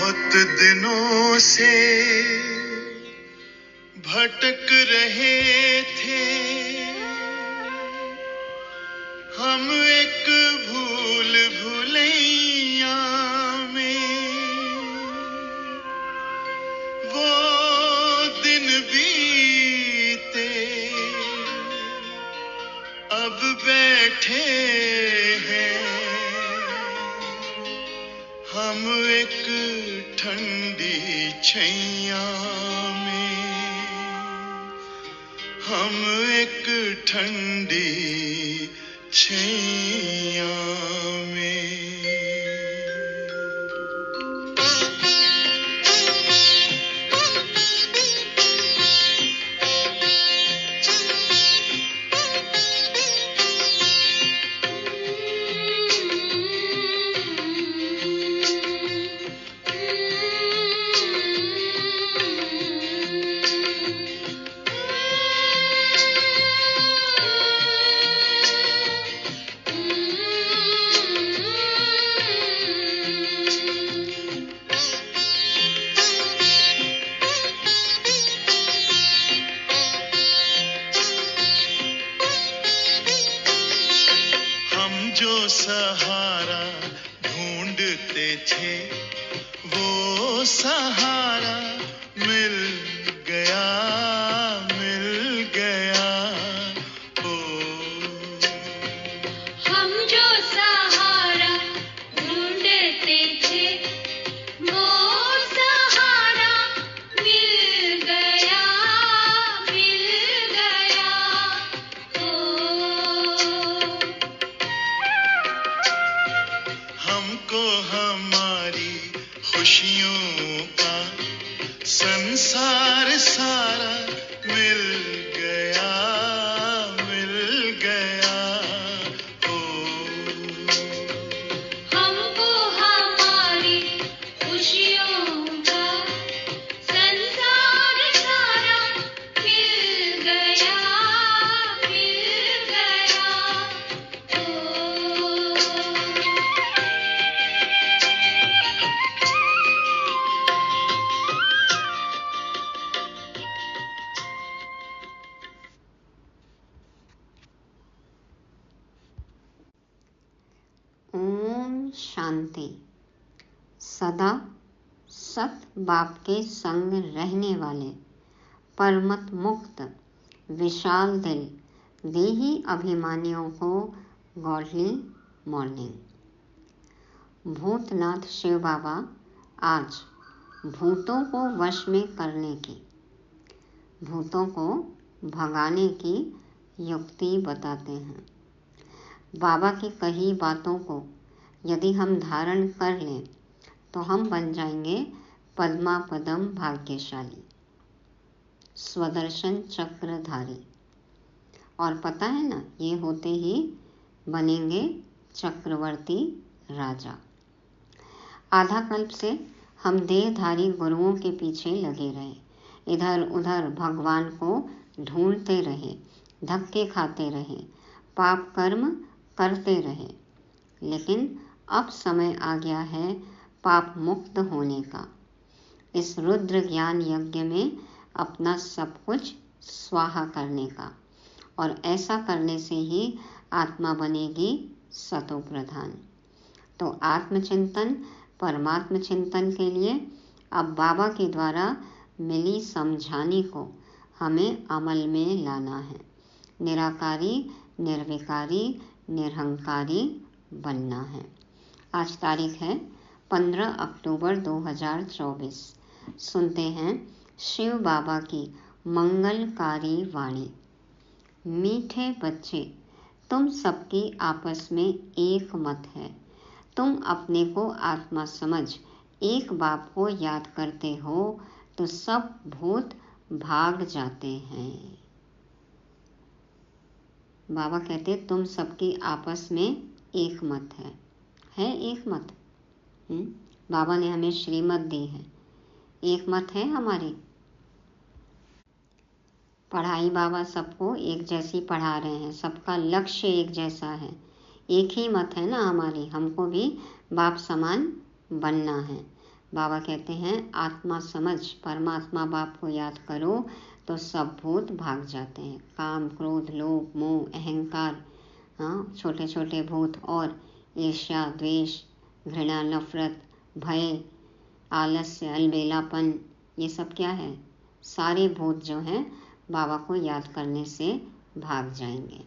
बहुत दिनों से भटक रहे थे हम एक भूल भुलैया में। वो दिन बीते अब बैठे हैं हम एक ठंडी छैया में। हम एक ठंडी छैया में। जो सहारा ढूंढते थे वो सहारा मिल गया, मिल गया। ओ हम जो सहारा ढूंढते थे वो सहारा मिल गया, मिल गया। हमको हमारी खुशियों का संसार सारा मिल गया, मिल गया। ओ हमको हमारी खुशियों का संसार सारा मिल गया, मिल गया। ओम शांति। सदा सत बाप के संग रहने वाले परमत मुक्त विशाल दिल देही अभिमानियों को गॉडली मॉर्निंग। भूतनाथ शिव बाबा आज भूतों को वश में करने की, भूतों को भगाने की युक्ति बताते हैं। बाबा की कही बातों को यदि हम धारण कर लें तो हम बन जाएंगे पद्मा पदम भाग्यशाली, स्वदर्शन चक्रधारी। और पता है ना, ये होते ही बनेंगे चक्रवर्ती राजा। आधा कल्प से हम देहधारी गुरुओं के पीछे लगे रहे, इधर उधर भगवान को ढूंढते रहे, धक्के खाते रहे, पाप कर्म करते रहे। लेकिन अब समय आ गया है पाप मुक्त होने का। इस रुद्र ज्ञान यज्ञ में अपना सब कुछ स्वाहा करने का, और ऐसा करने से ही आत्मा बनेगी सतो प्रधान। तो आत्मचिंतन परमात्म चिंतन के लिए अब बाबा के द्वारा मिली समझाने को हमें अमल में लाना है। निराकारी, निर्विकारी, निरहंकारी बनना है। आज तारीख है 15 अक्टूबर 2024। सुनते हैं शिव बाबा की मंगलकारी वाणी। मीठे बच्चे, तुम सबकी आपस में एक मत है। तुम अपने को आत्मा समझ एक बाप को याद करते हो तो सब भूत भाग जाते हैं। बाबा कहते तुम सबकी आपस में एक मत है एक मत। बाबा ने हमें श्रीमत दी है, एक मत है हमारी। पढ़ाई बाबा सबको एक जैसी पढ़ा रहे हैं, सबका लक्ष्य एक जैसा है, एक ही मत है ना हमारी। हमको भी बाप समान बनना है, बाबा कहते हैं आत्मा समझ, परमात्मा बाप को याद करो तो सब भूत भाग जाते हैं। काम, क्रोध, लोभ, मोह, अहंकार, हाँ, छोटे छोटे भूत, और ईर्ष्या, द्वेष, घृणा, नफरत, भय, आलस्य, अलबेलापन, ये सब क्या है? सारे भूत जो हैं बाबा को याद करने से भाग जाएंगे।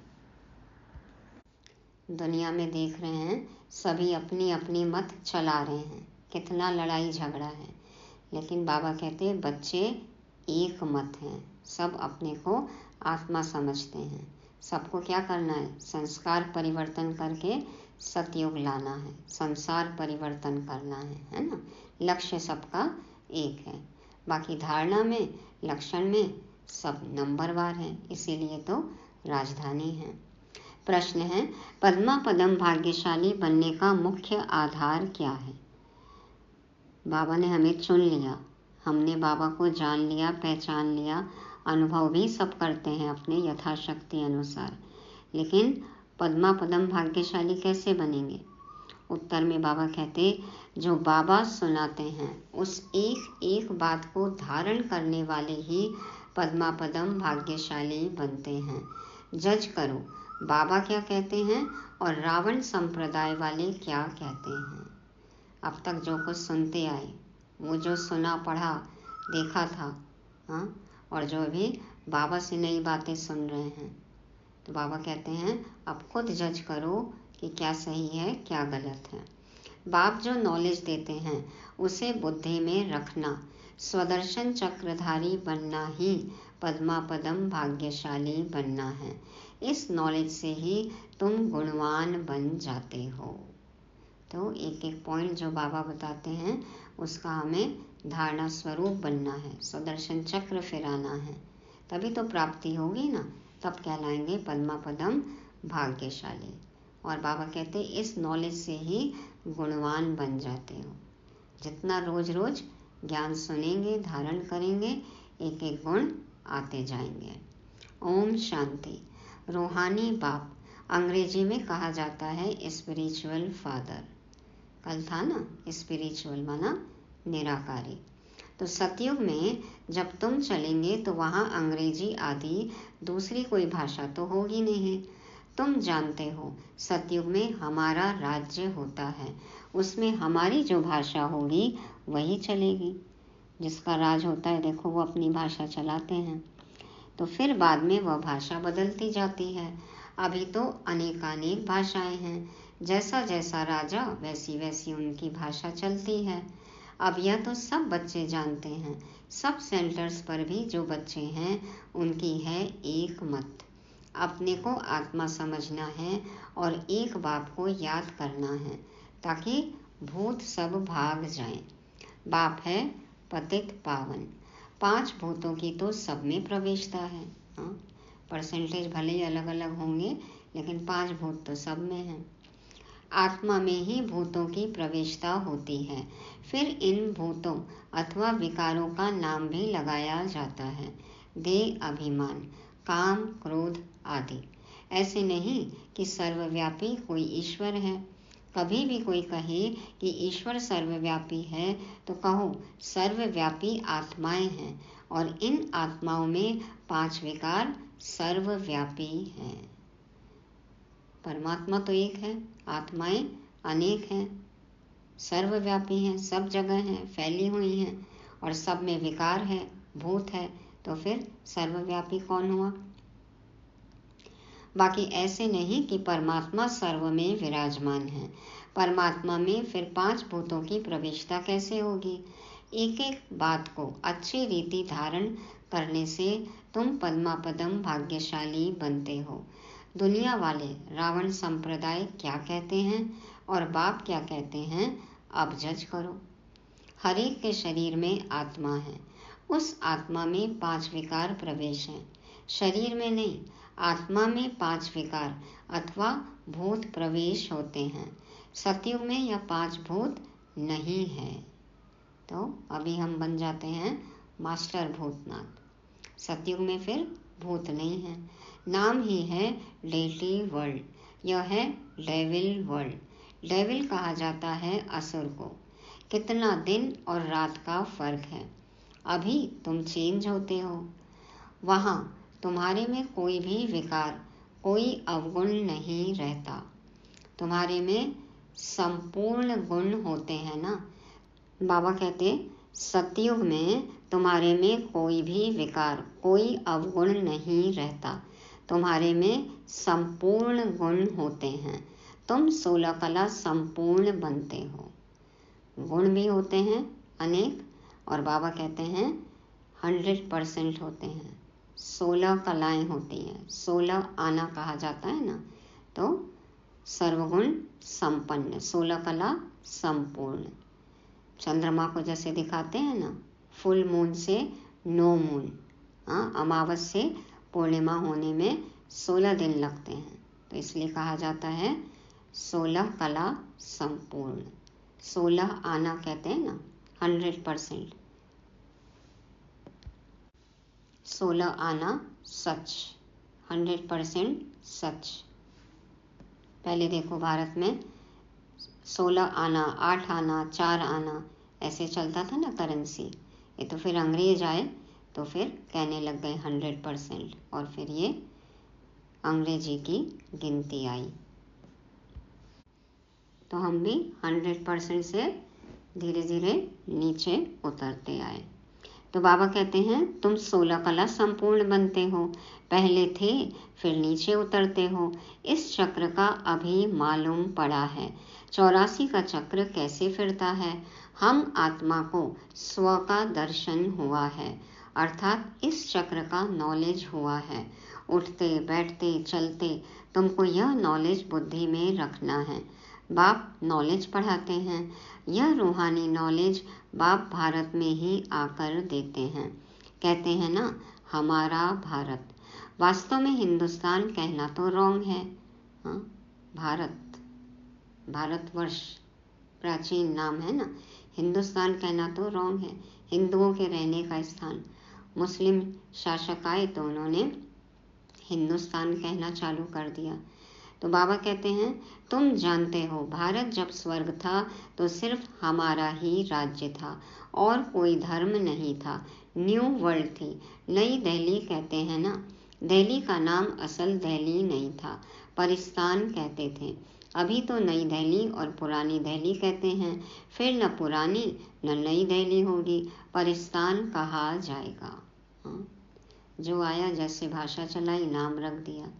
दुनिया में देख रहे हैं सभी अपनी अपनी मत चला रहे हैं, कितना लड़ाई झगड़ा है, लेकिन बाबा कहते हैं बच्चे एक मत हैं, सब अपने को आत्मा समझते हैं। सबको क्या करना है? संस्कार परिवर्तन करके सतयुग लाना है, संसार परिवर्तन करना है ना। लक्ष्य सबका एक है, बाकी धारणा में, लक्षण में सब नंबरवार है, इसीलिए तो राजधानी है। प्रश्न है, पद्मा पदम भाग्यशाली बनने का मुख्य आधार क्या है? बाबा ने हमें चुन लिया, हमने बाबा को जान लिया, पहचान लिया, अनुभव भी सब करते हैं अपने यथाशक्ति अनुसार, लेकिन पद्मा पदम भाग्यशाली कैसे बनेंगे? उत्तर में बाबा कहते, जो बाबा सुनाते हैं उस एक एक बात को धारण करने वाले ही पद्मा पदम भाग्यशाली बनते हैं। जज करो बाबा क्या कहते हैं और रावण संप्रदाय वाले क्या कहते हैं। अब तक जो कुछ सुनते आए, वो जो सुना पढ़ा देखा था, हाँ, और जो भी बाबा से नई बातें सुन रहे हैं, तो बाबा कहते हैं अब खुद जज करो कि क्या सही है क्या गलत है। बाप जो नॉलेज देते हैं उसे बुद्धि में रखना, स्वदर्शन चक्रधारी बनना ही पद्मा पदम भाग्यशाली बनना है। इस नॉलेज से ही तुम गुणवान बन जाते हो। तो एक एक पॉइंट जो बाबा बताते हैं उसका हमें धारणा स्वरूप बनना है, स्वदर्शन चक्र फिराना है, तभी तो प्राप्ति होगी ना, तब कहलाएंगे पद्मा पदम भाग्यशाली। और बाबा कहते इस नॉलेज से ही गुणवान बन जाते हो। जितना रोज रोज ज्ञान सुनेंगे, धारण करेंगे, एक एक गुण आते जाएंगे। ओम शांति। रूहानी बाप अंग्रेजी में कहा जाता है स्पिरिचुअल फादर। कल था ना, स्पिरिचुअल माना निराकारी। तो सतयुग में जब तुम चलेंगे तो वहाँ अंग्रेजी आदि दूसरी कोई भाषा तो होगी नहीं। तुम जानते हो सतयुग में हमारा राज्य होता है, उसमें हमारी जो भाषा होगी वही चलेगी। जिसका राज होता है देखो वो अपनी भाषा चलाते हैं, तो फिर बाद में वह भाषा बदलती जाती है। अभी तो अनेकानेक भाषाएं हैं, जैसा जैसा राजा वैसी वैसी उनकी भाषा चलती है। अब यह तो सब बच्चे जानते हैं, सब सेंटर्स पर भी जो बच्चे हैं उनकी है एक मत। अपने को आत्मा समझना है और एक बाप को याद करना है ताकि भूत सब भाग जाएं। बाप है पतित पावन। 5 भूतों की तो सब में प्रवेशता है, हाँ, परसेंटेज भले ही अलग अलग होंगे लेकिन 5 भूत तो सब में है। आत्मा में ही भूतों की प्रवेशता होती है। फिर इन भूतों अथवा विकारों का नाम भी लगाया जाता है, देह, अभिमान, काम, क्रोध आदि। ऐसे नहीं कि सर्वव्यापी कोई ईश्वर है। कभी भी कोई कहे कि ईश्वर सर्वव्यापी है तो कहो सर्वव्यापी आत्माएं हैं, और इन आत्माओं में 5 विकार सर्वव्यापी हैं। परमात्मा तो एक है, आत्माएं अनेक हैं, सर्वव्यापी हैं, सब जगह हैं, फैली हुई हैं, और सब में विकार है, भूत है, तो फिर सर्वव्यापी कौन हुआ? बाकी ऐसे नहीं कि परमात्मा सर्व में विराजमान है। परमात्मा में फिर 5 भूतों की प्रवेशता कैसे होगी? एक एक बात को अच्छी रीति धारण करने से तुम पद्मा पदम भाग्यशाली बनते हो। दुनिया वाले रावण संप्रदाय क्या कहते हैं और बाप क्या कहते हैं, अब जज करो। हर एक के शरीर में आत्मा है, उस आत्मा में 5 विकार प्रवेश हैं। शरीर में नहीं, आत्मा में 5 विकार अथवा भूत प्रवेश होते हैं। सतयुग में यह 5 भूत नहीं है, तो अभी हम बन जाते हैं मास्टर भूतनाथ। सतयुग में फिर भूत नहीं है, नाम ही है डेटी वर्ल्ड। यह है डेविल वर्ल्ड। डेविल कहा जाता है असुर को। कितना दिन और रात का फर्क है। अभी तुम चेंज होते हो, वहाँ तुम्हारे में कोई भी विकार, कोई अवगुण नहीं रहता। तुम्हारे में संपूर्ण गुण होते हैं ना। बाबा कहते सतयुग में तुम्हारे में कोई भी विकार, कोई अवगुण नहीं रहता। तुम्हारे में संपूर्ण गुण होते हैं। तुम 16 कला संपूर्ण बनते हो। गुण भी होते हैं अनेक, और बाबा कहते हैं 100% होते हैं। 16 कलाएं होती हैं, 16 आना कहा जाता है ना। तो सर्वगुण संपन्न, 16 कला संपूर्ण। चंद्रमा को जैसे दिखाते हैं ना, फुल मून से नो मून, अमावस से पूर्णिमा होने में 16 दिन लगते हैं, तो इसलिए कहा जाता है 16 कला संपूर्ण। 16 आना कहते हैं ना, 100%। 16 आना सच, 100% सच। पहले देखो भारत में 16 आना, 8 आना, 4 आना ऐसे चलता था ना करेंसी। ये तो फिर अंग्रेज आए तो फिर कहने लग गए 100%, और फिर ये अंग्रेजी की गिनती आई। तो हम भी 100% से धीरे धीरे नीचे उतरते आए। तो बाबा कहते हैं तुम 16 कला संपूर्ण बनते हो, पहले थे फिर नीचे उतरते हो। इस चक्र का अभी मालूम पड़ा है। 84 का चक्र कैसे फिरता है। हम आत्मा को स्व का दर्शन हुआ है, अर्थात इस चक्र का नॉलेज हुआ है। उठते बैठते चलते तुमको यह नॉलेज बुद्धि में रखना है। बाप नॉलेज पढ़ाते हैं। यह रूहानी नॉलेज बाप भारत में ही आकर देते हैं। कहते हैं ना हमारा भारत, वास्तव में हिंदुस्तान कहना तो रॉन्ग है। भारत, भारतवर्ष प्राचीन नाम है ना, हिंदुस्तान कहना तो रॉन्ग है, हिंदुओं के रहने का स्थान। मुस्लिम शासक आए तो उन्होंने हिंदुस्तान कहना चालू कर दिया। तो बाबा कहते हैं तुम जानते हो भारत जब स्वर्ग था तो सिर्फ हमारा ही राज्य था और कोई धर्म नहीं था। न्यू वर्ल्ड थी, नई दिल्ली कहते हैं ना। दिल्ली का नाम असल दिल्ली नहीं था, परिस्तान कहते थे। अभी तो नई दिल्ली और पुरानी दिल्ली कहते हैं, फिर न पुरानी न नई दिल्ली होगी, परिस्तान कहा जाएगा। जो आया जैसे भाषा चलाई, नाम रख दिया।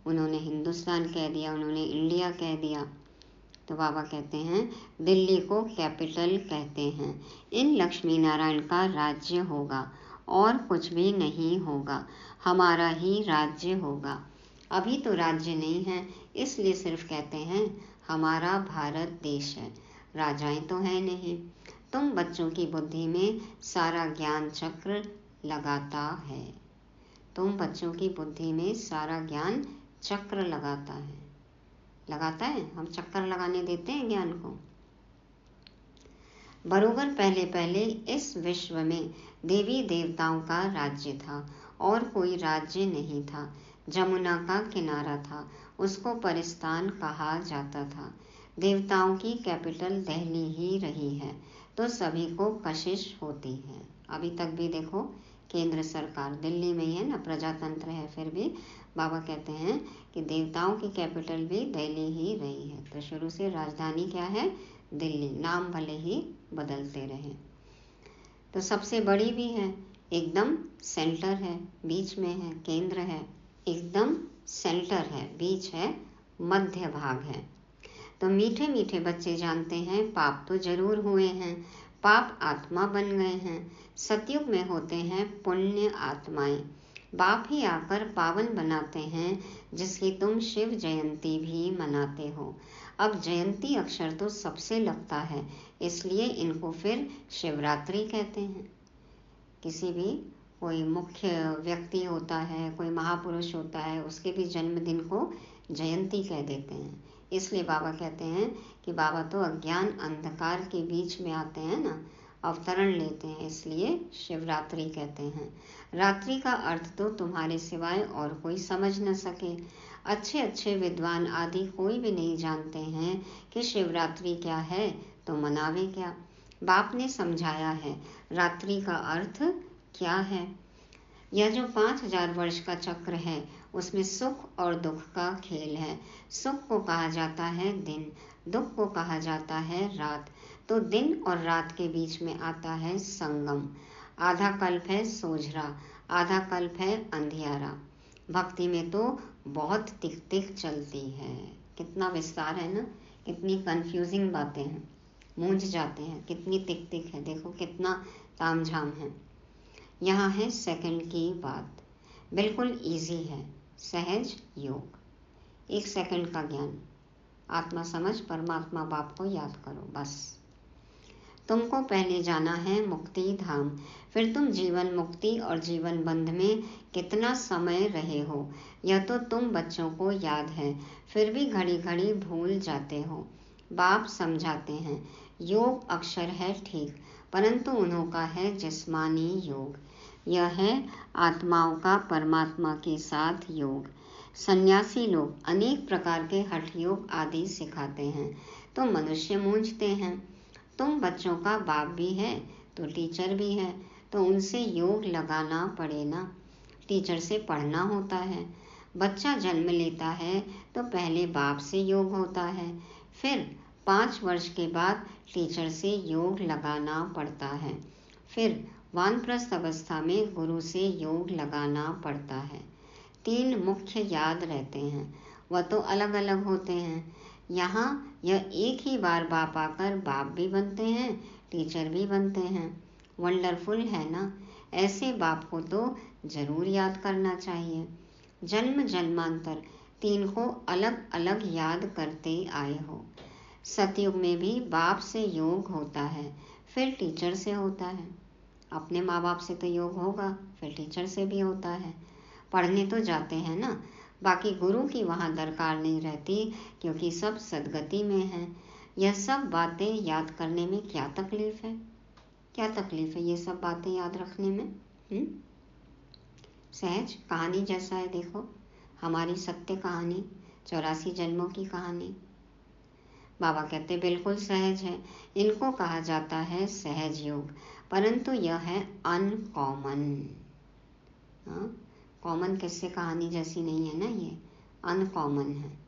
उन्होंने हिंदुस्तान कह दिया, उन्होंने इंडिया कह दिया। तो बाबा कहते हैं दिल्ली को कैपिटल कहते हैं। इन लक्ष्मी नारायण का राज्य होगा और कुछ भी नहीं होगा, हमारा ही राज्य होगा। अभी तो राज्य नहीं है, इसलिए सिर्फ कहते हैं हमारा भारत देश है, राजाएं तो है नहीं। तुम बच्चों की बुद्धि में सारा ज्ञान चक्र लगाता है। तुम बच्चों की बुद्धि में सारा ज्ञान चक्र लगाता है। लगाता है, हम चक्कर लगाने देते हैं ज्ञान को। बरोबर पहले पहले इस विश्व में देवी देवताओं का राज्य था और कोई राज्य नहीं था। जमुना का किनारा था, उसको परिस्तान कहा जाता था। देवताओं की कैपिटल दिल्ली ही रही है, तो सभी को कशिश होती है। अभी तक भी देखो केंद्र सरकार दिल्ली में ही है ना, प्रजातंत्र है, फिर भी बाबा कहते हैं कि देवताओं की कैपिटल भी दिल्ली ही रही है। तो शुरू से राजधानी क्या है, दिल्ली, नाम भले ही बदलते रहे। तो सबसे बड़ी भी है, एकदम सेंटर है, बीच में है, केंद्र है, एकदम सेंटर है, बीच है, मध्य भाग है। तो मीठे मीठे बच्चे जानते हैं पाप तो जरूर हुए हैं, पाप आत्मा बन गए हैं। सतयुग में होते हैं पुण्य आत्माएं। बाप ही आकर पावन बनाते हैं, जिसकी तुम शिव जयंती भी मनाते हो। अब जयंती अक्षर तो सबसे लगता है, इसलिए इनको फिर शिवरात्रि कहते हैं। किसी भी कोई मुख्य व्यक्ति होता है, कोई महापुरुष होता है, उसके भी जन्मदिन को जयंती कह देते हैं। इसलिए बाबा कहते हैं कि बाबा तो अज्ञान अंधकार के बीच में आते हैं ना, अवतरण लेते हैं, इसलिए शिवरात्रि कहते हैं। रात्रि का अर्थ तो तुम्हारे सिवाय और कोई समझ न सके। अच्छे अच्छे विद्वान आदि कोई भी नहीं जानते हैं कि शिवरात्रि क्या है, तो मनावे क्या। बाप ने समझाया है रात्रि का अर्थ क्या है। यह जो 5000 वर्ष का चक्र है, उसमें सुख और दुख का खेल है। सुख को कहा जाता है दिन, दुख को कहा जाता है रात। तो दिन और रात के बीच में आता है संगम। आधा कल्प है सोझरा, आधा कल्प है अंधियारा। भक्ति में तो बहुत तिक तिक चलती है। कितना विस्तार है ना, कितनी कंफ्यूजिंग बातें हैं, मूंझ जाते हैं। कितनी तिक तिक है, देखो कितना तामझाम है। यहाँ है सेकंड की बात, बिल्कुल इजी है। सहज योग, 1 सेकंड का ज्ञान। आत्मा समझ परमात्मा बाप को याद करो बस। तुमको पहले जाना है मुक्ति धाम, फिर तुम जीवन मुक्ति और जीवन बंध में कितना समय रहे हो, यह तो तुम बच्चों को याद है, फिर भी घड़ी घड़ी भूल जाते हो। बाप समझाते हैं योग अक्षर है ठीक, परंतु उन्हों का है जिस्मानी योग। यह है आत्माओं का परमात्मा के साथ योग। सन्यासी लोग अनेक प्रकार के हठ योग आदि सिखाते हैं, तो मनुष्य मूंझते हैं। तुम बच्चों का बाप भी है तो टीचर भी है, तो उनसे योग लगाना पड़े ना। टीचर से पढ़ना होता है। बच्चा जन्म लेता है तो पहले बाप से योग होता है, फिर 5 वर्ष के बाद टीचर से योग लगाना पड़ता है, फिर वानप्रस्थ अवस्था में गुरु से योग लगाना पड़ता है। 3 मुख्य याद रहते हैं, वह तो अलग अलग होते हैं। यहाँ यह एक ही बार बाप आकर बाप भी बनते हैं, टीचर भी बनते हैं। वंडरफुल है ना। ऐसे बाप को तो जरूर याद करना चाहिए। जन्म जन्मांतर 3 को अलग अलग याद करते आए हो। सतयुग में भी बाप से योग होता है, फिर टीचर से होता है। अपने माँ बाप से तो योग होगा, फिर टीचर से भी होता है। पढ़ने तो जाते हैं ना, बाकी गुरु की वहाँ दरकार नहीं रहती, क्योंकि सब सदगति में है। यह सब बातें याद करने में क्या तकलीफ है? क्या तकलीफ है ये सब बातें याद रखने में? सहज कहानी जैसा है। देखो हमारी सत्य कहानी, 84 जन्मों की कहानी। बाबा कहते बिल्कुल सहज है। इनको कहा जाता है सहज योग, परंतु यह है अनकॉमन। कॉमन किससे कहानी जैसी नहीं है ना, ये अनकॉमन है।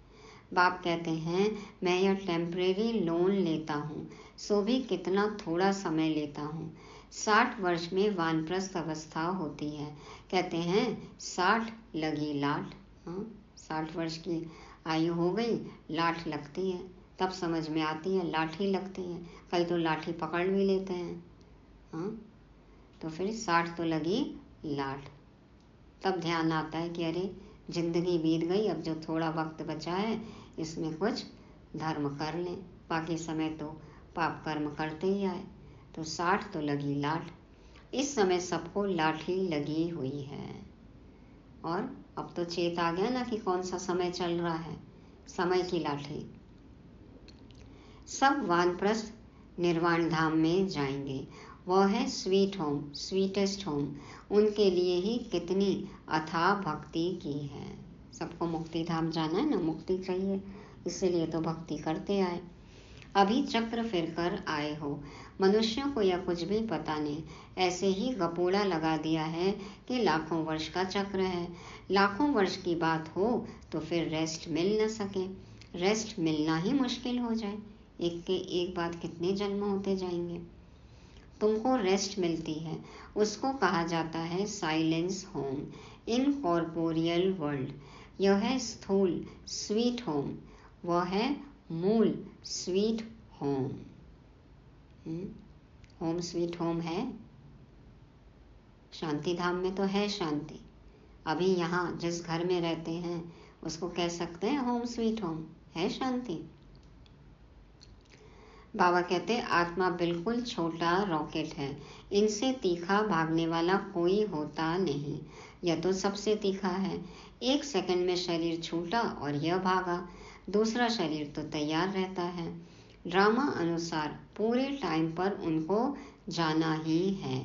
बाप कहते हैं मैं यह टेम्परेरी लोन लेता हूँ, सो भी कितना थोड़ा समय लेता हूँ। 60 वर्ष में वानप्रस्थ अवस्था होती है। कहते हैं 60 लगी लाठ। 60 वर्ष की आयु हो गई, लाठ लगती है, तब समझ में आती है लाठी लगती है। कई तो लाठी पकड़ भी लेते हैं। तो फिर 60 तो लगी लाठ। तब ध्यान आता है कि अरे जिंदगी बीत गई, अब जो थोड़ा वक्त बचा है इसमें कुछ धर्म कर लें, बाकी समय तो पाप कर्म करते ही आए। तो 60 तो लगी लाठ। इस समय सबको लाठी लगी हुई है। और अब तो चेत आ गया ना कि कौन सा समय चल रहा है, समय की लाठी। सब वानप्रस्थ निर्वाण धाम में जाएंगे, वह है स्वीट होम, स्वीटेस्ट होम। उनके लिए ही कितनी अथाह भक्ति की है। सबको मुक्ति धाम जाना है ना, मुक्ति चाहिए, इसीलिए तो भक्ति करते आए। अभी चक्र फिर कर आए हो। मनुष्यों को यह कुछ भी पता नहीं, ऐसे ही गपोड़ा लगा दिया है कि लाखों वर्ष का चक्र है। लाखों वर्ष की बात हो तो फिर रेस्ट मिल न सके, रेस्ट मिलना ही मुश्किल हो जाए। एक के एक बाद कितने जन्म होते जाएंगे। तुमको रेस्ट मिलती है, उसको कहा जाता है silence home in corporeal world. यह है स्थूल स्वीट होम, वह है मूल sweet home. Home sweet home है। शांति धाम में तो है शांति। अभी यहाँ जिस घर में रहते हैं उसको कह सकते हैं होम स्वीट होम, है शांति। बाबा कहते आत्मा बिल्कुल छोटा रॉकेट है, इनसे तीखा भागने वाला कोई होता नहीं। यह तो सबसे तीखा है। 1 सेकंड में शरीर छूटा और यह भागा, दूसरा शरीर तो तैयार रहता है। ड्रामा अनुसार पूरे टाइम पर उनको जाना ही है।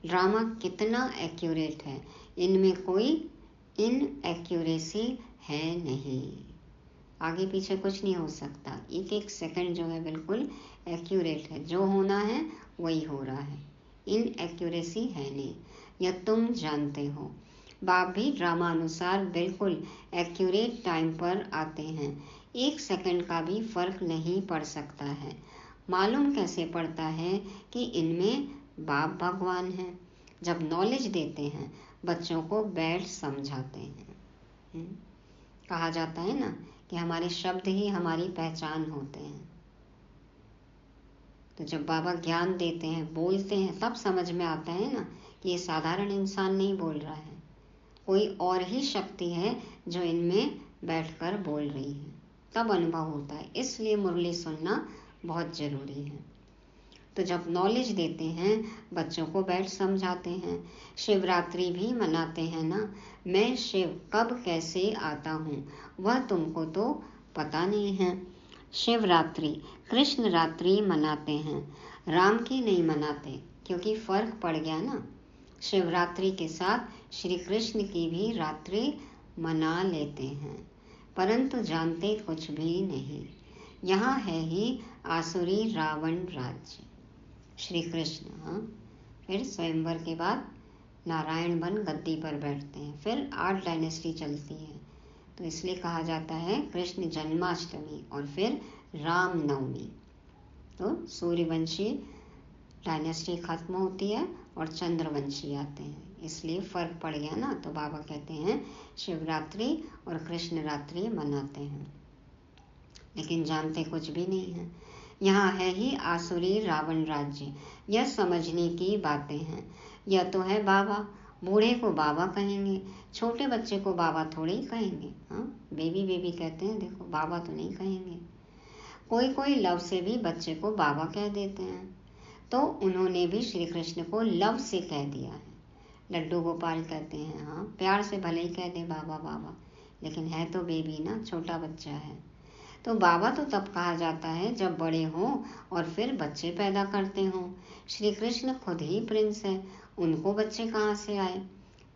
ड्रामा कितना एक्यूरेट है, इनमें कोई इनएक्यूरेसी है नहीं, आगे पीछे कुछ नहीं हो सकता। एक एक सेकंड जो है बिल्कुल एक्यूरेट है, जो होना है वही हो रहा है, इनएक्यूरेसी है नहीं, यह तुम जानते हो। बाप भी ड्रामा अनुसार बिल्कुल एक्यूरेट टाइम पर आते हैं, एक सेकंड का भी फर्क नहीं पड़ सकता है। मालूम कैसे पड़ता है कि इनमें बाप भगवान है? जब नॉलेज देते हैं, बच्चों को बैठ समझाते हैं। कहा जाता है ना कि हमारे शब्द ही हमारी पहचान होते हैं। तो जब बाबा ज्ञान देते हैं, बोलते हैं, तब समझ में आता है ना कि ये साधारण इंसान नहीं बोल रहा है, कोई और ही शक्ति है जो इनमें बैठकर बोल रही है, तब अनुभव होता है। इसलिए मुरली सुनना बहुत जरूरी है। तो जब नॉलेज देते हैं, बच्चों को बैठ समझाते हैं। शिवरात्रि भी मनाते हैं ना, मैं शिव कब कैसे आता हूँ वह तुमको तो पता नहीं है। शिवरात्रि कृष्ण रात्रि मनाते हैं, राम की नहीं मनाते, क्योंकि फर्क पड़ गया ना। शिवरात्रि के साथ श्री कृष्ण की भी रात्रि मना लेते हैं, परंतु जानते कुछ भी नहीं। यहाँ है ही आसुरी रावण राज्य। श्री कृष्ण, हाँ, फिर स्वयंवर के बाद नारायण बन गद्दी पर बैठते हैं, फिर 8 डायनेस्टी चलती है। तो इसलिए कहा जाता है कृष्ण जन्माष्टमी और फिर राम नवमी। तो सूर्यवंशी डायनेस्टी खत्म होती है और चंद्रवंशी आते हैं, इसलिए फर्क पड़ गया ना। तो बाबा कहते हैं शिवरात्रि और कृष्ण रात्रि मनाते हैं, लेकिन जानते कुछ भी नहीं है। यहाँ है ही आसुरी रावण राज्य। यह समझने की बातें हैं। यह तो है बाबा, बूढ़े को बाबा कहेंगे, छोटे बच्चे को बाबा थोड़े ही कहेंगे। हाँ, बेबी बेबी कहते हैं, देखो बाबा तो नहीं कहेंगे। कोई कोई लव से भी बच्चे को बाबा कह देते हैं, तो उन्होंने भी श्री कृष्ण को लव से कह दिया है। लड्डू गोपाल कहते हैं, हाँ, प्यार से भले ही कह दे बाबा बाबा, लेकिन है तो बेबी ना, छोटा बच्चा है। तो बाबा तो तब कहा जाता है जब बड़े हों और फिर बच्चे पैदा करते हों। श्री कृष्ण खुद ही प्रिंस है, उनको बच्चे कहाँ से आए?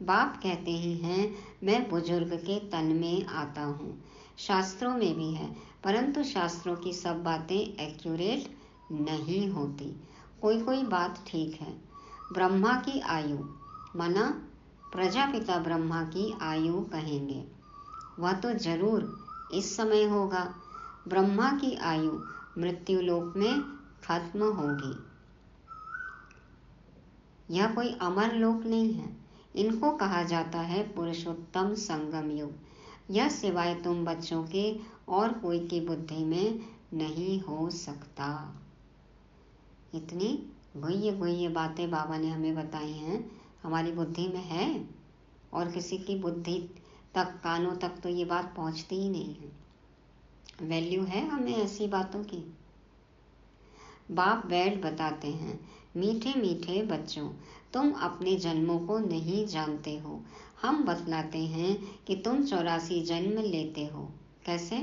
बाप कहते ही हैं मैं बुजुर्ग के तन में आता हूँ। शास्त्रों में भी है, परंतु शास्त्रों की सब बातें एक्यूरेट नहीं होती। कोई कोई बात ठीक है। ब्रह्मा की आयु माना प्रजापिता ब्रह्मा की आयु कहेंगे, वह तो जरूर इस समय होगा। ब्रह्मा की आयु मृत्युलोक में खत्म होगी। यह कोई अमर लोक नहीं है, इनको कहा जाता है पुरुषोत्तम संगम युग। यह सिवाय तुम बच्चों के और कोई की बुद्धि में नहीं हो सकता। इतनी गुह्य गुह्य बातें बाबा ने हमें बताई हैं, हमारी बुद्धि में है, और किसी की बुद्धि तक, कानों तक तो ये बात पहुंचती ही नहीं है। वैल्यू है हमें ऐसी बातों की। बाप बैठ बताते हैं, मीठे मीठे बच्चों, तुम अपने जन्मों को नहीं जानते हो। हम बतलाते हैं कि तुम 84 जन्म लेते हो। कैसे?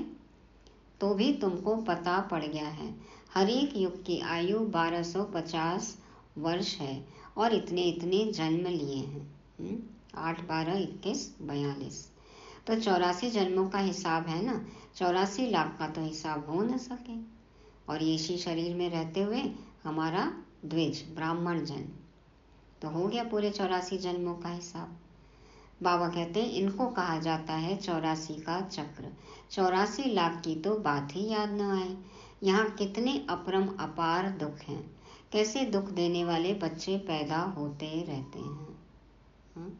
तो भी तुमको पता पड़ गया है। हर एक युग की आयु 1250 वर्ष है और इतने इतने जन्म लिए हैं। 8, 12, 21, 42, तो 84 जन्मों का हिसाब है ना। 84 लाख का तो हिसाब हो न सके। और ये इसी शरीर में रहते हुए हमारा द्विज ब्राह्मण जन्म, तो हो गया पूरे 84 जन्मों का हिसाब। बाबा कहते हैं इनको कहा जाता है 84 का चक्र। 84 लाख की तो बात ही याद न आए। यहाँ कितने अपरम अपार दुख हैं, कैसे दुख देने वाले बच्चे पैदा होते रहते हैं। हाँ?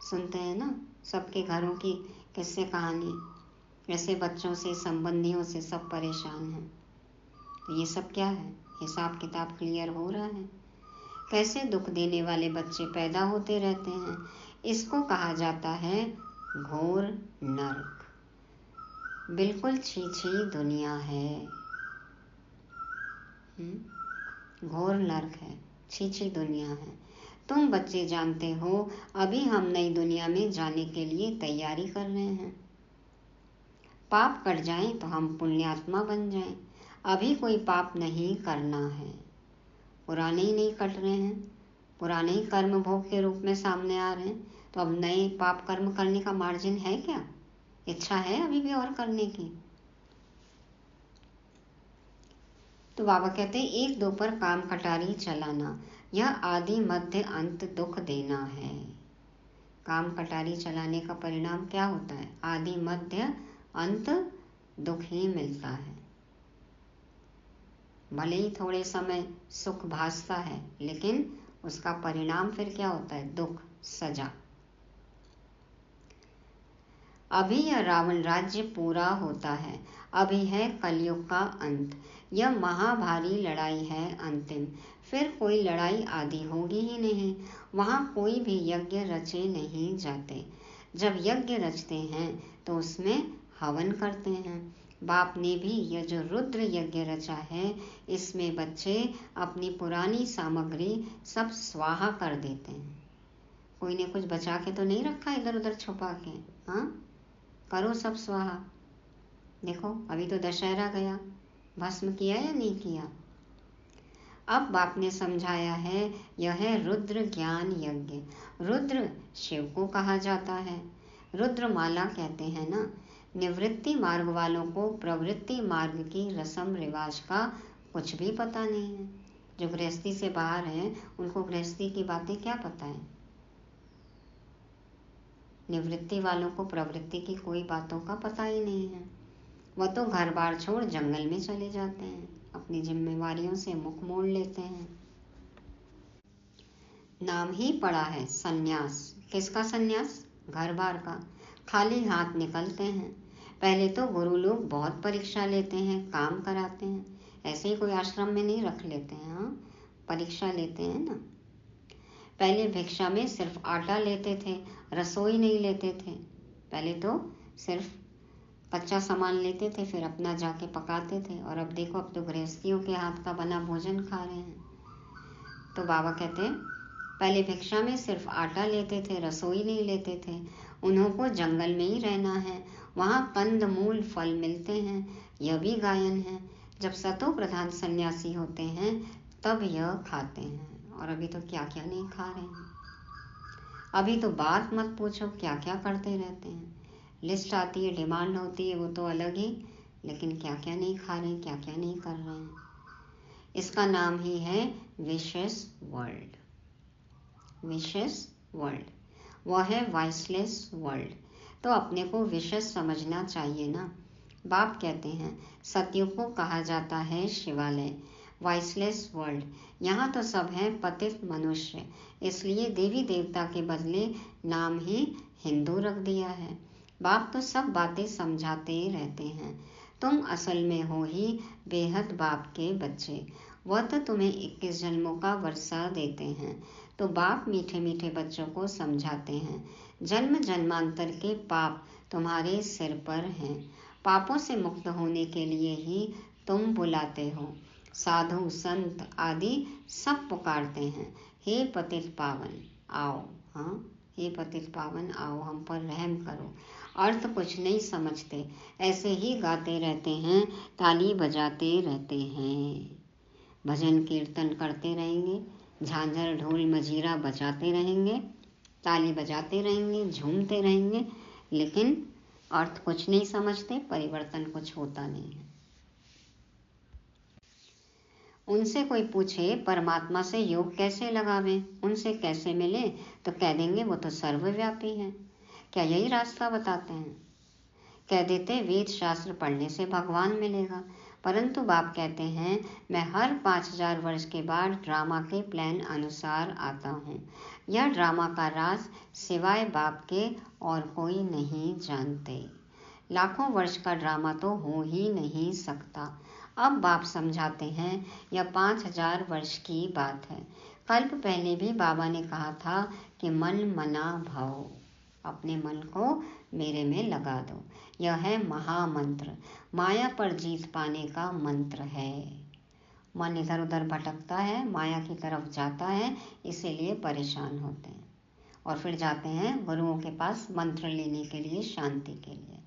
सुनते हैं ना सबके घरों की किस्से कहानी, ऐसे बच्चों से, संबंधियों से सब परेशान हैं। तो ये सब क्या है? हिसाब किताब क्लियर हो रहा है। कैसे दुख देने वाले बच्चे पैदा होते रहते हैं। इसको कहा जाता है घोर नरक। बिल्कुल छी दुनिया है। घोर नरक है, छी दुनिया है। तुम बच्चे जानते हो अभी हम नई दुनिया में जाने के लिए तैयारी कर रहे हैं। पाप कट जाएं तो हम पुण्यात्मा बन जाएं। अभी कोई पाप नहीं करना है, पुराने ही नहीं कट रहे हैं, पुराने ही कर्म भोग के रूप में सामने आ रहे हैं, तो अब नए पाप कर्म करने का मार्जिन है क्या? इच्छा है अभी भी और करने की? तो बाबा कहते हैं एक दो पर काम कटारी चलाना, यह आदि मध्य अंत दुख देना है। काम कटारी चलाने का परिणाम क्या होता है? आदि मध्य अंत दुख ही मिलता है। भले ही थोड़े समय सुख भासता है, लेकिन उसका परिणाम फिर क्या होता है? दुख, सजा। अभी यह रावण राज्य पूरा होता है, अभी है कलयुग का अंत, यह महाभारी लड़ाई है अंतिम, फिर कोई लड़ाई आदि होगी ही नहीं, वहाँ कोई भी यज्ञ रचे नहीं जाते। जब यज्ञ रचते हैं तो उसमें हवन करते हैं। बाप ने भी यह जो रुद्र यज्ञ रचा है, इसमें बच्चे अपनी पुरानी सामग्री सब स्वाहा कर देते हैं। कोई ने कुछ बचा के तो नहीं रखा इधर उधर छुपा के। हाँ, करो सब स्वाहा। देखो अभी तो दशहरा गया, भस्म किया या नहीं किया? अब बाप ने समझाया है, यह है रुद्र ज्ञान यज्ञ। रुद्र शिव को कहा जाता है। रुद्र माला कहते हैं ना। निवृत्ति मार्ग वालों को प्रवृत्ति मार्ग की रस्म रिवाज का कुछ भी पता नहीं है। जो गृहस्थी से बाहर हैं, उनको गृहस्थी की बातें क्या पता है। निवृत्ति वालों को प्रवृत्ति की कोई बातों का पता ही नहीं है। वह तो घर बार छोड़ जंगल में चले जाते हैं, अपनी जिम्मेवारियों से मुख मोड़ लेते हैं। नाम ही पड़ा है सन्यास। किसका सन्यास? घर बार का। खाली हाथ निकलते हैं। पहले तो गुरु लोग बहुत परीक्षा लेते हैं, काम कराते हैं। ऐसे ही कोई आश्रम में नहीं रख लेते हैं। हाँ, परीक्षा लेते हैं ना। पहले भिक्षा में सिर्फ आटा लेते थे, रसोई नहीं लेते थे। पहले तो सिर्फ कच्चा सामान लेते थे, फिर अपना जाके पकाते थे। और अब देखो, अब तो गृहस्थियों के हाथ का बना भोजन खा रहे हैं। तो बाबा कहते हैं पहले भिक्षा में सिर्फ आटा लेते थे, रसोई नहीं लेते थे। उन्हों को जंगल में ही रहना है, वहाँ कंद मूल फल मिलते हैं। यह भी गायन है। जब सतो प्रधान सन्यासी होते हैं तब यह खाते हैं। और अभी तो क्या क्या नहीं खा रहे हैं। अभी तो बात मत पूछो, क्या क्या करते रहते हैं। लिस्ट आती है, डिमांड होती है, वो तो अलग ही, लेकिन क्या क्या नहीं खा रहे हैं, क्या क्या नहीं कर रहे हैं। इसका नाम ही है विशेष वर्ल्ड। विशेष वर्ल्ड, वह है वाइसलेस वर्ल्ड। तो अपने को विशेष समझना चाहिए ना। बाप कहते हैं सतयुग को कहा जाता है शिवालय, वाइसलेस वर्ल्ड। यहाँ तो सब है पतित मनुष्य, इसलिए देवी देवता के बदले नाम ही हिंदू रख दिया है। बाप तो सब बातें समझाते रहते हैं। तुम असल में हो ही बेहद बाप के बच्चे। वह तो तुम्हें 21 जन्मों का वर्षा देते हैं। तो बाप मीठे मीठे बच्चों को समझाते हैं, जन्म जन्मांतर के पाप तुम्हारे सिर पर हैं। पापों से मुक्त होने के लिए ही तुम बुलाते हो। साधु संत आदि सब पुकारते हैं, हे पतित पावन आओ। हाँ, हे पतित पावन आओ, हम पर रहम करो। अर्थ कुछ नहीं समझते, ऐसे ही गाते रहते हैं, ताली बजाते रहते हैं, भजन कीर्तन करते रहेंगे, झांझर ढोल मजीरा बजाते रहेंगे, ताली बजाते रहेंगे, झूमते रहेंगे, लेकिन अर्थ कुछ नहीं समझते, परिवर्तन कुछ होता नहीं है। उनसे कोई पूछे परमात्मा से योग कैसे लगावें, उनसे कैसे मिले, तो कह देंगे वो तो सर्वव्यापी है। क्या यही रास्ता बताते हैं? कह देते वेद शास्त्र पढ़ने से भगवान मिलेगा। परंतु बाप कहते हैं मैं हर 5000 वर्ष के बाद ड्रामा के प्लान अनुसार आता हूँ। यह ड्रामा का राज सिवाय बाप के और कोई नहीं जानते। लाखों वर्ष का ड्रामा तो हो ही नहीं सकता। अब बाप समझाते हैं यह 5000 वर्ष की बात है। कल्प पहले भी बाबा ने कहा था कि मन मना भव, अपने मन को मेरे में लगा दो। यह है महामंत्र, माया पर जीत पाने का मंत्र है। मन इधर उधर भटकता है, माया की तरफ जाता है, इसीलिए परेशान होते हैं और फिर जाते हैं गुरुओं के पास मंत्र लेने के लिए, शांति के लिए।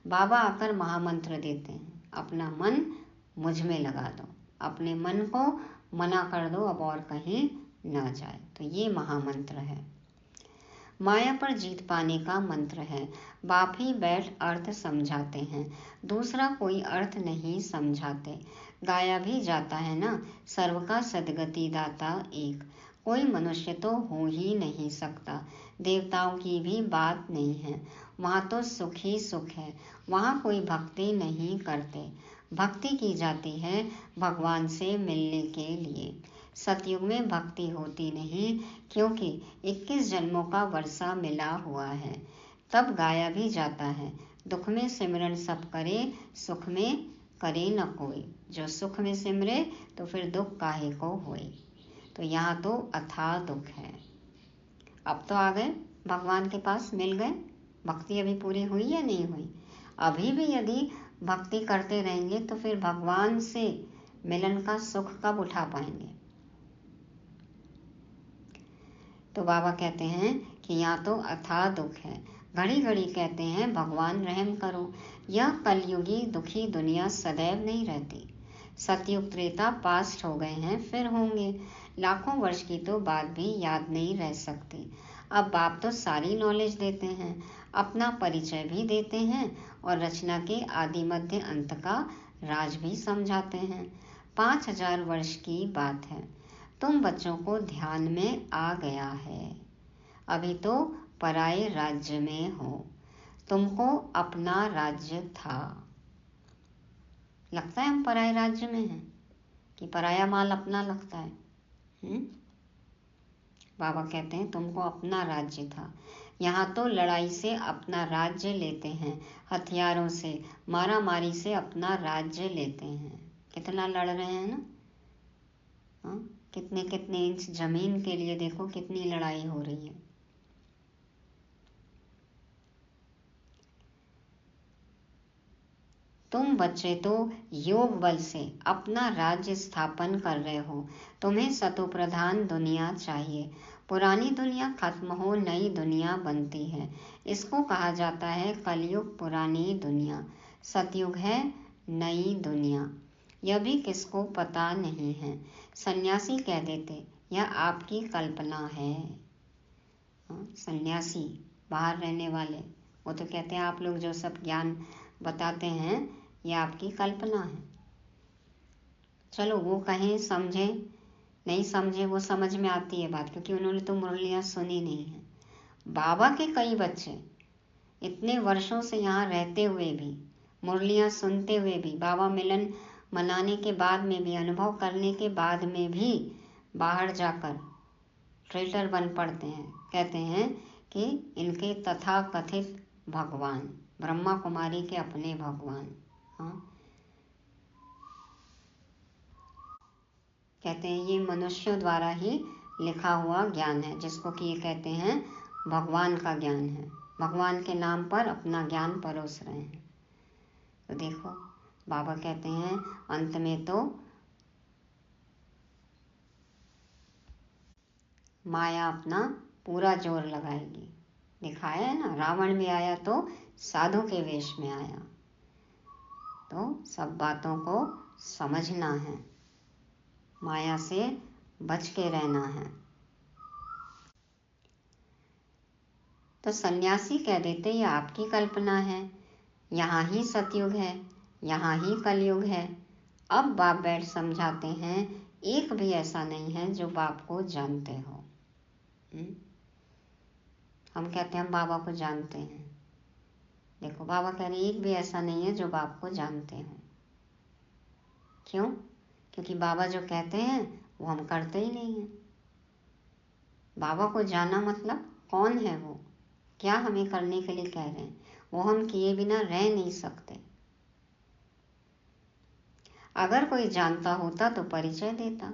बाबा आकर महामंत्र देते हैं, अपना मन मुझ में लगा दो, अपने मन को मना कर दो, अब और कहीं न जाए। तो ये महामंत्र है, माया पर जीत पाने का मंत्र है। बाप ही बैठ अर्थ समझाते हैं, दूसरा कोई अर्थ नहीं समझाते। गाया भी जाता है ना, सर्व का सदगति दाता एक, कोई मनुष्य तो हो ही नहीं सकता। देवताओं की भी बात नहीं है, वहाँ तो सुख ही सुख है, वहाँ कोई भक्ति नहीं करते। भक्ति की जाती है भगवान से मिलने के लिए। सतयुग में भक्ति होती नहीं, क्योंकि 21 जन्मों का वर्षा मिला हुआ है। तब गाया भी जाता है, दुख में सिमरन सब करे, सुख में करे न कोई। जो सुख में सिमरे तो फिर दुख काहे को होए। तो यहाँ तो अथाह दुख है। अब तो आ गए भगवान के पास, मिल गए। भक्ति अभी पूरी हुई या नहीं हुई? अभी भी यदि भक्ति करते रहेंगे तो फिर भगवान से मिलन का सुख कब उठा पाएंगे? तो बाबा कहते हैं कि यहाँ तो अथाह दुख है। घड़ी घड़ी कहते हैं भगवान रहम करो। यह कलयुगी दुखी दुनिया सदैव नहीं रहती। सतयुग त्रेता पास्ट हो गए हैं, फिर होंगे। लाखों वर्ष की तो बात भी याद नहीं रह सकती। अब बाप तो सारी नॉलेज देते हैं, अपना परिचय भी देते हैं और रचना के आदि मध्य अंत का राज भी समझाते हैं। 5000 वर्ष की बात है। तुम बच्चों को ध्यान में आ गया है, अभी तो पराये राज्य में हो। तुमको अपना राज्य था। लगता है हम पराये राज्य में हैं कि पराया माल अपना लगता है? बाबा कहते हैं तुमको अपना राज्य था। यहाँ तो लड़ाई से अपना राज्य लेते हैं, हथियारों से मारा मारी से अपना राज्य लेते हैं। कितना लड़ रहे हैं ना, कितने कितने इंच जमीन के लिए देखो कितनी लड़ाई हो रही है। तुम बच्चे तो योग बल से अपना राज्य स्थापन कर रहे हो। तुम्हें सतो प्रधान दुनिया चाहिए। पुरानी दुनिया खत्म हो, नई दुनिया बनती है। इसको कहा जाता है कलयुग पुरानी दुनिया। सतयुग है नई दुनिया। यह भी किसको पता नहीं है। सन्यासी कह देते यह आपकी कल्पना है। सन्यासी बाहर रहने वाले वो तो कहते हैं आप लोग जो सब ज्ञान बताते हैं ये आपकी कल्पना है। चलो वो कहें, समझे नहीं समझे, वो समझ में आती है बात, क्योंकि उन्होंने तो मुरलियाँ सुनी नहीं है। बाबा के कई बच्चे इतने वर्षों से यहाँ रहते हुए भी, मुरलियाँ सुनते हुए भी, बाबा मिलन मनाने के बाद में भी, अनुभव करने के बाद में भी बाहर जाकर ट्रेटर बन पड़ते हैं। कहते हैं कि इनके तथा कथित भगवान, ब्रह्मा कुमारी के अपने भगवान, कहते हैं ये मनुष्यों द्वारा ही लिखा हुआ ज्ञान है, जिसको कि ये कहते हैं भगवान का ज्ञान है। भगवान के नाम पर अपना ज्ञान परोस रहे हैं। तो देखो बाबा कहते हैं अंत में तो माया अपना पूरा जोर लगाएगी। दिखाया है ना, रावण भी आया तो साधु के वेश में आया। तो सब बातों को समझना है, माया से बच के रहना है। तो सन्यासी कह देते ये आपकी कल्पना है, यहाँ ही सतयुग है, यहाँ ही कलयुग है। अब बाप बैठ समझाते हैं एक भी ऐसा नहीं है जो बाप को जानते हो। हम कहते हैं हम बाबा को जानते हैं। देखो बाबा कह रहे एक भी ऐसा नहीं है जो बाप को जानते हो। क्यों? क्योंकि बाबा जो कहते हैं वो हम करते ही नहीं हैं। बाबा को जाना मतलब कौन है वो, क्या हमें करने के लिए कह रहे हैं, वो हम किए बिना रह नहीं सकते। अगर कोई जानता होता तो परिचय देता।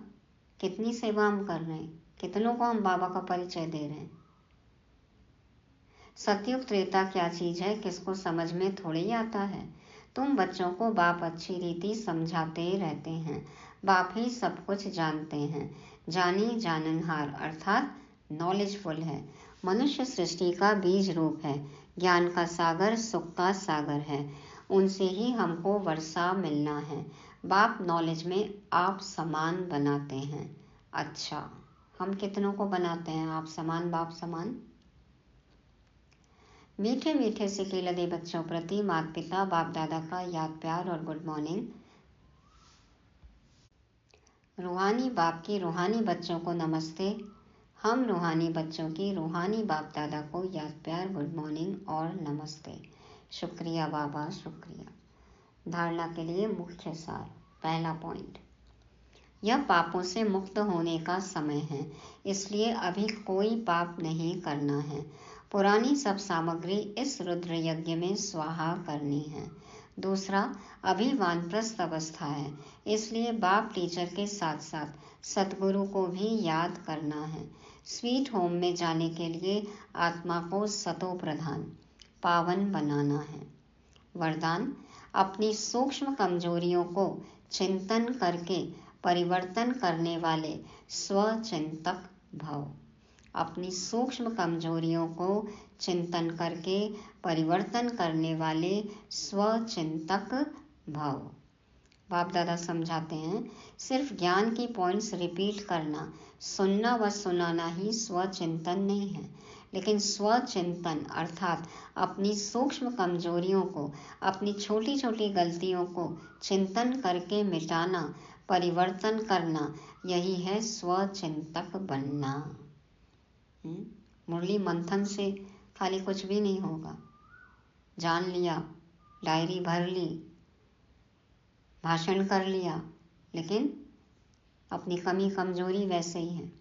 कितनी सेवा हम कर रहे हैं, कितनों को हम बाबा का परिचय दे रहे हैं। सतयुग त्रेता क्या चीज है किसको समझ में थोड़ी ही आता है। तुम बच्चों को बाप अच्छी रीति समझाते रहते हैं। बाप ही सब कुछ जानते हैं। जानी जाननहार अर्थात नॉलेजफुल है। मनुष्य सृष्टि का बीज रूप है, ज्ञान का सागर, सुख का सागर है। उनसे ही हमको वर्षा मिलना है। बाप नॉलेज में आप समान बनाते हैं। अच्छा, हम कितनों को बनाते हैं आप समान, बाप समान? मीठे मीठे से लदे बच्चों प्रति माता पिता बाप दादा का याद प्यार और गुड मॉर्निंग। रूहानी बाप की रूहानी बच्चों को नमस्ते। हम रूहानी बच्चों की रूहानी बाप दादा को याद प्यार, गुड मॉर्निंग और नमस्ते। शुक्रिया बाबा, शुक्रिया। धारणा के लिए मुख्य सार। पहला पॉइंट, यह पापों से मुक्त होने का समय है, इसलिए अभी कोई पाप नहीं करना है। पुरानी सब सामग्री इस रुद्र यज्ञ में स्वाहा करनी है। दूसरा, अभी वानप्रस्थ अवस्था है, इसलिए बाप टीचर के साथ साथ सतगुरु को भी याद करना है। स्वीट होम में जाने के लिए आत्मा को सतो प्रधान पावन बनाना है। वरदान, अपनी सूक्ष्म कमजोरियों को चिंतन करके परिवर्तन करने वाले स्वचिंतक भव। अपनी सूक्ष्म कमजोरियों को चिंतन करके परिवर्तन करने वाले स्वचिंतक भव। बाप दादा समझाते हैं, सिर्फ ज्ञान की पॉइंट्स रिपीट करना, सुनना व सुनाना ही स्वचिंतन नहीं है, लेकिन स्वचिंतन अर्थात अपनी सूक्ष्म कमजोरियों को, अपनी छोटी छोटी गलतियों को चिंतन करके मिटाना, परिवर्तन करना, यही है स्वचिंतक बनना। मुरली मंथन से खाली कुछ भी नहीं होगा। जान लिया, डायरी भर ली, भाषण कर लिया, लेकिन अपनी कमी कमजोरी वैसे ही है,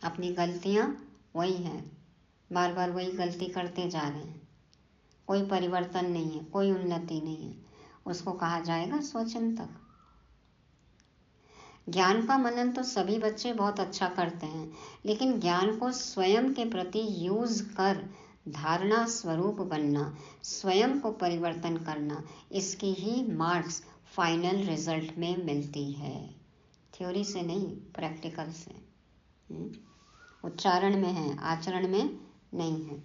अपनी गलतियां वही हैं, बार बार वही गलती करते जा रहे हैं, कोई परिवर्तन नहीं है, कोई उन्नति नहीं है, उसको कहा जाएगा स्वचिंतक। ज्ञान का मनन तो सभी बच्चे बहुत अच्छा करते हैं, लेकिन ज्ञान को स्वयं के प्रति यूज कर धारणा स्वरूप बनना, स्वयं को परिवर्तन करना, इसकी ही मार्क्स फाइनल रिजल्ट में मिलती है। थ्योरी से नहीं, प्रैक्टिकल से। उच्चारण में है, आचरण में नहीं है।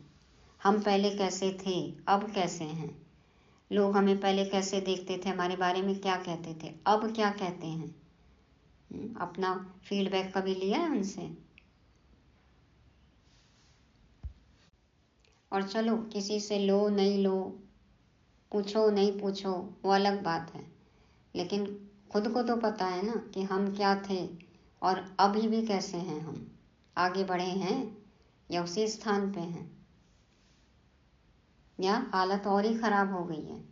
हम पहले कैसे थे, अब कैसे हैं। लोग हमें पहले कैसे देखते थे, हमारे बारे में क्या कहते थे, अब क्या कहते हैं। अपना फीडबैक कभी लिया है उनसे? और चलो, किसी से लो नहीं लो, पूछो नहीं पूछो, वो अलग बात है, लेकिन खुद को तो पता है ना कि हम क्या थे और अभी भी कैसे हैं। हम आगे बढ़े हैं या उसी स्थान पे हैं, या हालत और ही खराब हो गई है।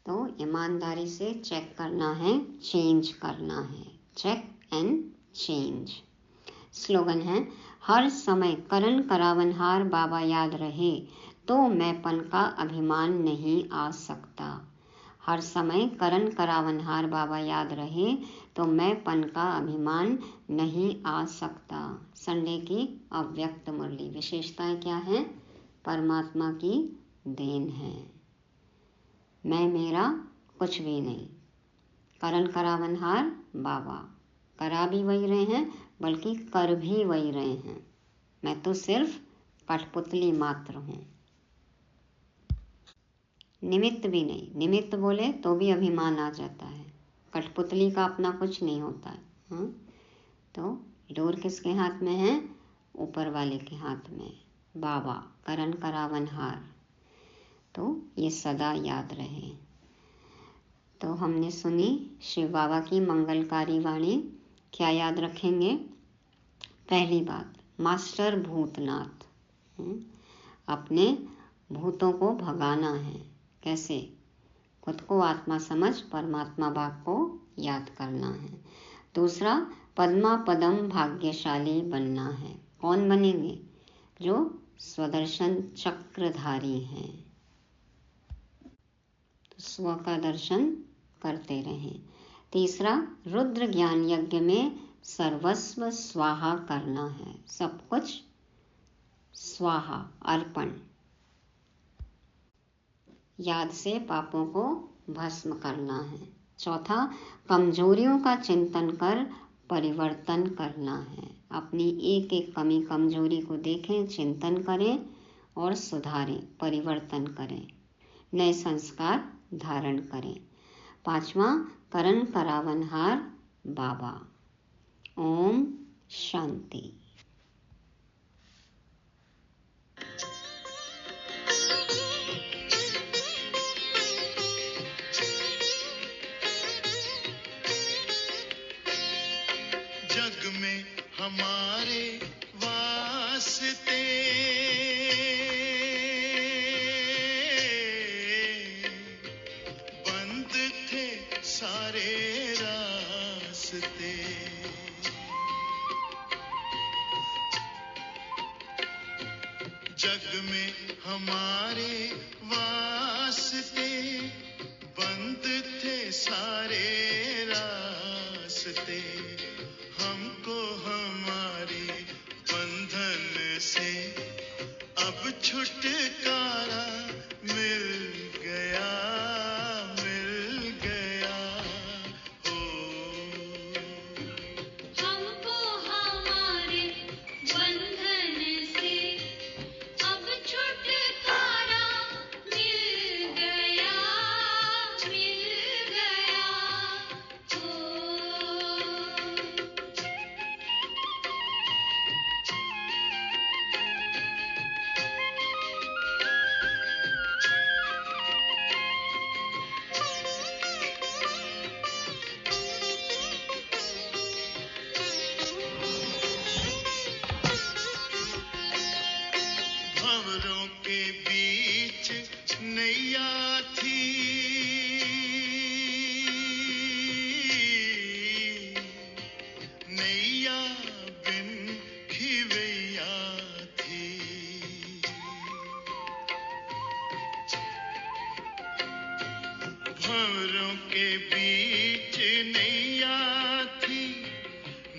तो ईमानदारी से चेक करना है, चेंज करना है। Check and change. स्लोगन है, हर समय करण करावनहार बाबा याद रहे तो मैंपन का अभिमान नहीं आ सकता। हर समय करण करावनहार बाबा याद रहे तो मैंपन का अभिमान नहीं आ सकता। संडे की अव्यक्त मुरली। विशेषताएं क्या हैं? परमात्मा की देन है, मैं मेरा कुछ भी नहीं। करण करावनहार बाबा, करा भी वही रहे हैं बल्कि कर भी वही रहे हैं। मैं तो सिर्फ कठपुतली मात्र हूँ, निमित्त भी नहीं। निमित्त बोले तो भी अभिमान आ जाता है। कठपुतली का अपना कुछ नहीं होता है। तो डोर किसके हाथ में है? ऊपर वाले के हाथ में। बाबा करण करावनहार, तो ये सदा याद रहे। तो हमने सुनी शिव बाबा की मंगलकारी वाणी। क्या याद रखेंगे? पहली बात, मास्टर भूतनाथ। अपने भूतों को भगाना है। कैसे? खुद को आत्मा समझ परमात्मा बाप को याद करना है। दूसरा, पद्मा पदम भाग्यशाली बनना है। कौन बनेंगे? जो स्वदर्शन चक्रधारी हैं। स्व का दर्शन करते रहें। तीसरा, रुद्र ज्ञान यज्ञ में सर्वस्व स्वाहा करना है। सब कुछ स्वाहा, अर्पण। याद से पापों को भस्म करना है। चौथा, कमजोरियों का चिंतन कर परिवर्तन करना है। अपनी एक एक कमी कमजोरी को देखें, चिंतन करें और सुधारें, परिवर्तन करें, नए संस्कार धारण करें। 5वां, करण करावनहार बाबा। ओम शांति। जग में हमारे वास्ते बंद थे सारे रास्ते। जग में हमारे वास्ते बंद थे सारे रास्ते। हमको हमारी बंधन से अब छुटकारा मिल गया, मिल गया। हो हमको हमारे बंधन से अब छुटकारा मिल गया, मिल गया। भंवरों के बीच नैया थी, नैया बिन खिवैया थी। भंवरों के बीच नैया थी,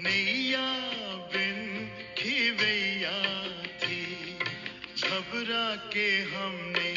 नैया बिन खिवैया थी। घबरा के हमने